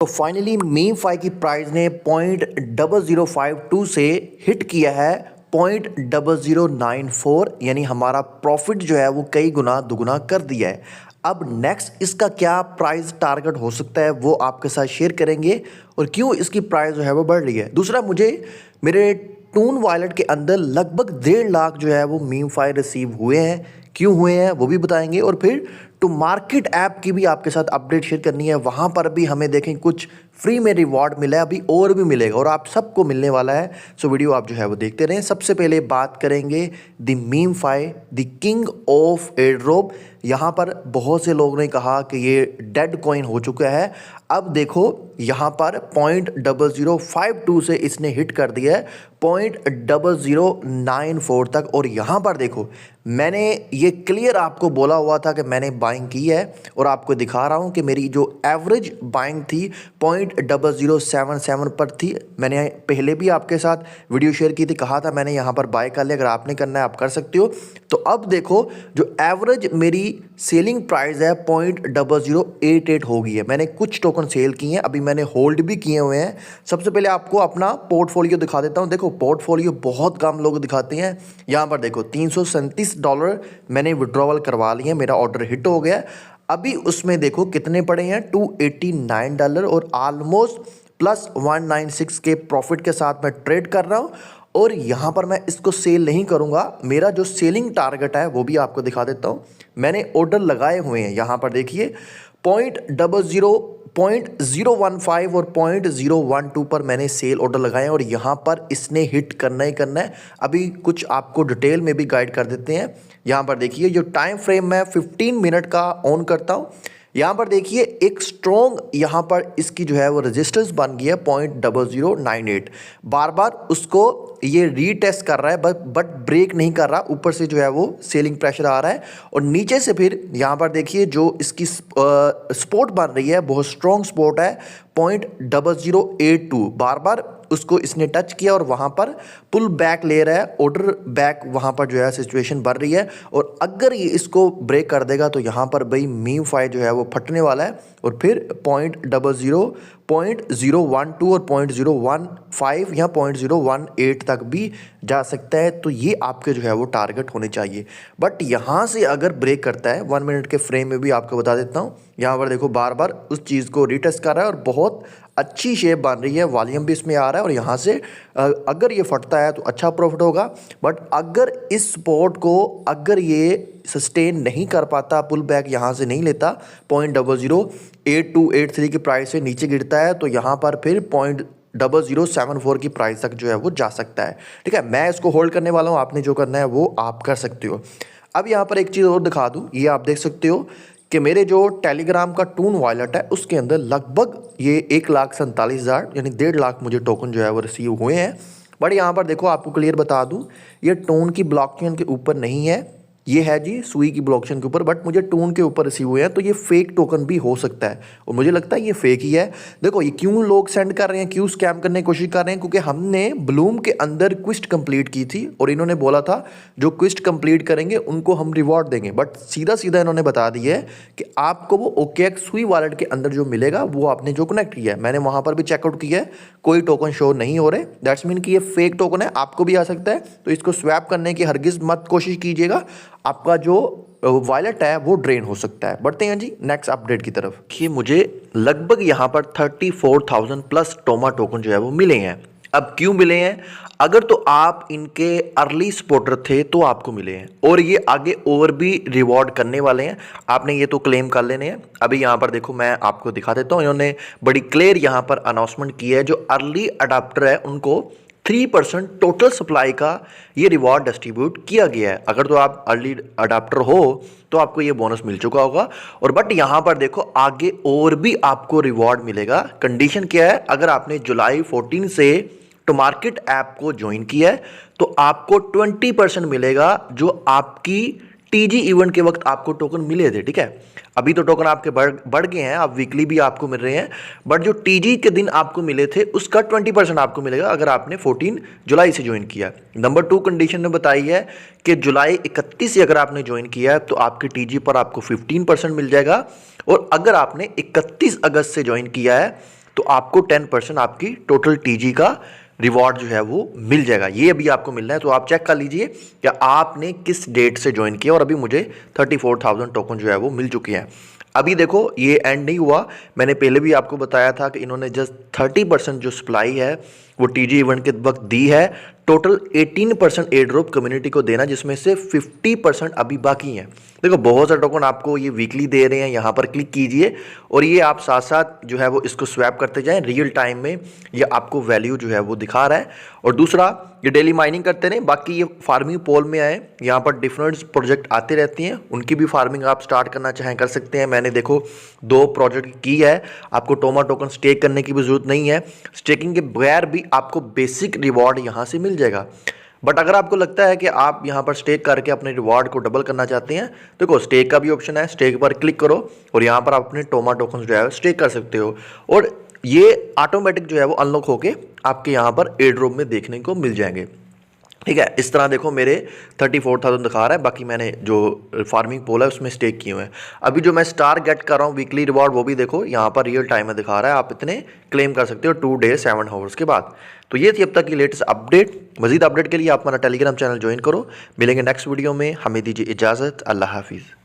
तो finally meme 5 की price ने 0.0052 से हिट किया है 0.0094, यानी हमारा प्रॉफिट जो है वो कई गुना दुगुना कर दिया है। अब नेक्स्ट इसका क्या प्राइस टारगेट हो सकता है वो आपके साथ शेयर करेंगे और क्यों इसकी प्राइस जो है वो बढ़ रही है। दूसरा, मुझे मेरे टून वॉलेट के अंदर लगभग 1.5 लाख जो है वो मीम 5 रिसीव हुए हैं, क्यों हुए हैं वो भी बताएंगे। और फिर टू मार्केट ऐप की भी आपके साथ अपडेट शेयर करनी है, वहाँ पर भी हमें देखें कुछ फ्री में रिवॉर्ड मिला है, अभी और भी मिलेगा और आप सबको मिलने वाला है। सो वीडियो आप जो है वो देखते रहें। सबसे पहले बात करेंगे the meme 5, the king of airdrop. यहाँ पर बहुत से लोगों ने कहा कि ये डेड कॉइन हो चुका है। अब देखो यहाँ पर 0.0052 से इसने हिट कर दिया है 0.0094 तक। और यहाँ पर देखो, मैंने ये क्लियर आपको बोला हुआ था कि मैंने बाइंग की है और आपको दिखा रहा हूँ कि मेरी जो एवरेज बाइंग थी 0.0077 पर थी। मैंने पहले भी आपके साथ वीडियो शेयर की थी, कहा था मैंने यहाँ पर बाय कर लिया, अगर आपने करना है आप कर सकते हो। तो अब देखो जो एवरेज मेरी सेलिंग प्राइस है 0.0088 हो गई है। मैंने कुछ टोकन सेल किए हैं, अभी मैंने होल्ड भी किए हुए हैं। सबसे पहले आपको अपना पोर्टफोलियो दिखा देता हूँ। देखो पोर्टफोलियो बहुत कम लोग दिखाते हैं। यहाँ पर देखो $337 मैंने विड्रॉवल करवा लिए, मेरा ऑर्डर हिट हो गया। अभी उसमें देखो कितने पड़े हैं, $289 और ऑलमोस्ट प्लस 196 के प्रॉफिट के साथ मैं ट्रेड कर रहा हूँ। और यहाँ पर मैं इसको सेल नहीं करूँगा, मेरा जो सेलिंग टारगेट है वो भी आपको दिखा देता हूँ। मैंने ऑर्डर लगाए हुए हैं, यहाँ पर देखिए 0.15 और 0.012 पर मैंने सेल ऑर्डर लगाए हैं और यहाँ पर इसने हिट करना ही करना है। अभी कुछ आपको डिटेल में भी गाइड कर देते हैं। यहाँ पर देखिए जो टाइम फ्रेम मैं 15 मिनट का ऑन करता हूँ, यहाँ पर देखिए एक स्ट्रॉन्ग यहाँ पर इसकी जो है वो रेजिस्टेंस बन गई है 0.0098। बार बार उसको ये रीटेस्ट कर रहा है बट ब्रेक नहीं कर रहा, ऊपर से जो है वो सेलिंग प्रेशर आ रहा है। और नीचे से फिर यहाँ पर देखिए जो इसकी सपोर्ट बन रही है, बहुत स्ट्रॉन्ग सपोर्ट है 0.0082। बार बार उसको इसने टच किया और वहाँ पर पुल बैक ले रहा है, ऑर्डर बैक वहाँ पर जो है सिचुएशन बढ़ रही है। और अगर ये इसको ब्रेक कर देगा तो यहाँ पर भाई मीम 5 जो है वो फटने वाला है और फिर 0.00 0.012 और 0.015 या 0.018 तक भी जा सकता है। तो ये आपके जो है वो टारगेट होने चाहिए। बट यहाँ से अगर ब्रेक करता है 1 मिनट के फ्रेम में भी आपको बता देता हूँ, यहाँ पर देखो बार बार उस चीज़ को रीटेस्ट कर रहा है और बहुत अच्छी शेप बन रही है, वॉल्यूम भी इसमें आ रहा है। और यहाँ से अगर ये फटता है तो अच्छा प्रॉफिट होगा। बट अगर इस सपोर्ट को अगर ये सस्टेन नहीं कर पाता, पुल बैक यहाँ से नहीं लेता, 0.008283 की प्राइस से नीचे गिरता है, तो यहाँ पर फिर 0.0074 की प्राइस तक जो है वो जा सकता है। ठीक है, मैं इसको होल्ड करने वाला हूँ, आपने जो करना है वो आप कर सकते हो। अब यहाँ पर एक चीज़ और दिखा दूँ, ये आप देख सकते हो कि मेरे जो टेलीग्राम का टून वॉलेट है उसके अंदर लगभग ये 1,47,000 यानी 1.5 लाख मुझे टोकन जो है वो रिसीव हुए हैं। बट यहाँ पर देखो आपको क्लियर बता दूं, ये टोन की ब्लॉकचेन के ऊपर नहीं है, ये है जी सुई की ब्लॉकचेन के ऊपर, बट मुझे टोन के ऊपर रिसीव हुए हैं। तो ये फेक टोकन भी हो सकता है और मुझे लगता है ये फेक ही है। देखो ये क्यों लोग सेंड कर रहे हैं, क्यों स्कैम करने की कोशिश कर रहे हैं, क्योंकि हमने ब्लूम के अंदर क्विस्ट कंप्लीट की थी और इन्होंने बोला था जो क्विस्ट कंप्लीट करेंगे उनको हम रिवॉर्ड देंगे। बट सीधा सीधा इन्होंने बता दिया है कि आपको वो OKX सुई वॉलेट के अंदर जो मिलेगा वो आपने जो कनेक्ट किया है, मैंने वहाँ पर भी चेकआउट किया है, कोई टोकन शो नहीं हो रहे। दैट्स मीन कि ये फेक टोकन है, आपको भी आ सकता है। तो इसको स्वैप करने की हरगिज मत कोशिश कीजिएगा, आपका जो वॉलेट है वो ड्रेन हो सकता है। बढ़ते हैं जी नेक्स्ट अपडेट की तरफ। कि मुझे लगभग यहाँ पर 34,000 प्लस टोमा टोकन जो है वो मिले हैं। अब क्यों मिले हैं, अगर तो आप इनके अर्ली सपोर्टर थे तो आपको मिले हैं और ये आगे और भी रिवॉर्ड करने वाले हैं, आपने ये तो क्लेम कर लेने हैं। अभी यहाँ पर देखो मैं आपको दिखा देता हूँ, इन्होंने बड़ी क्लियर यहाँ पर अनाउंसमेंट की है, जो अर्ली अडाप्टर है उनको 3% टोटल सप्लाई का ये रिवॉर्ड डिस्ट्रीब्यूट किया गया है। अगर तो आप अर्ली अडाप्टर हो तो आपको ये बोनस मिल चुका होगा। और बट यहाँ पर देखो आगे और भी आपको रिवॉर्ड मिलेगा। कंडीशन क्या है, अगर आपने जुलाई 14 से टू मार्केट ऐप को ज्वाइन किया है तो आपको 20% मिलेगा, जो आपकी TG इवेंट के वक्त आपको टोकन मिले थे। ठीक है, अभी तो टोकन आपके बढ़ गए हैं, आप वीकली भी आपको मिल रहे हैं, बट जो TG के दिन आपको मिले थे उसका 20% आपको मिलेगा अगर आपने 14 जुलाई से ज्वाइन किया। नंबर 2 कंडीशन ने बताई है कि जुलाई 31 से अगर आपने ज्वाइन किया है तो आपके TG पर आपको 15% मिल जाएगा। और अगर आपने 31 अगस्त से ज्वाइन किया है तो आपको 10% आपकी टोटल टीजी का रिवॉर्ड जो है वो मिल जाएगा। ये अभी आपको मिलना है, तो आप चेक कर लीजिए कि आपने किस डेट से ज्वाइन किया, और अभी मुझे 34,000 टोकन जो है वो मिल चुके हैं। अभी देखो ये एंड नहीं हुआ, मैंने पहले भी आपको बताया था कि इन्होंने जस्ट 30% जो सप्लाई है वो टीजी इवेंट के वक्त दी है। टोटल 18% एयर ड्रॉप कम्युनिटी को देना, जिसमें से 50% अभी बाकी हैं। देखो बहुत सारे टोकन आपको ये वीकली दे रहे हैं, यहाँ पर क्लिक कीजिए और ये आप साथ साथ जो है वो इसको स्वैप करते जाएं। रियल टाइम में ये आपको वैल्यू जो है वो दिखा रहा है। और दूसरा, ये डेली माइनिंग करते रहें। बाकी ये फार्मिंग पोल में आए, यहाँ पर डिफरेंट प्रोजेक्ट आते रहती हैं, उनकी भी फार्मिंग आप स्टार्ट करना चाहें कर सकते हैं। मैंने देखो 2 प्रोजेक्ट की है। आपको टोमा टोकन स्टेक करने की भी जरूरत नहीं है, स्टेकिंग के बगैर भी आपको बेसिक रिवॉर्ड यहाँ से मिल जाएगा। बट अगर आपको लगता है कि आप यहाँ पर स्टेक करके अपने रिवॉर्ड को डबल करना चाहते हैं, देखो स्टेक का भी ऑप्शन है, स्टेक पर क्लिक करो और यहाँ पर आप अपने टोमा टोकन जो है स्टेक कर सकते हो, और ये ऑटोमेटिक जो है वो अनलॉक होके आपके यहाँ पर एयर ड्रॉप में देखने को मिल जाएंगे। ठीक है, इस तरह देखो मेरे 34,000 दिखा रहा है, बाकी मैंने जो फार्मिंग पोल है उसमें स्टेक किए हुए हैं। अभी जो मैं स्टार गेट कर रहा हूँ वीकली रिवॉर्ड, वो भी देखो यहाँ पर रियल टाइम में दिखा रहा है, आप इतने क्लेम कर सकते हो 2 days 7 hours के बाद। तो ये थी अब तक की लेटेस्ट अपडेट। मजीद अपडेट के लिए आप हमारा टेलीग्राम चैनल ज्वाइन करो। मिलेंगे नेक्स्ट वीडियो में, हमें दीजिए इजाज़त। अल्लाह हाफिज़।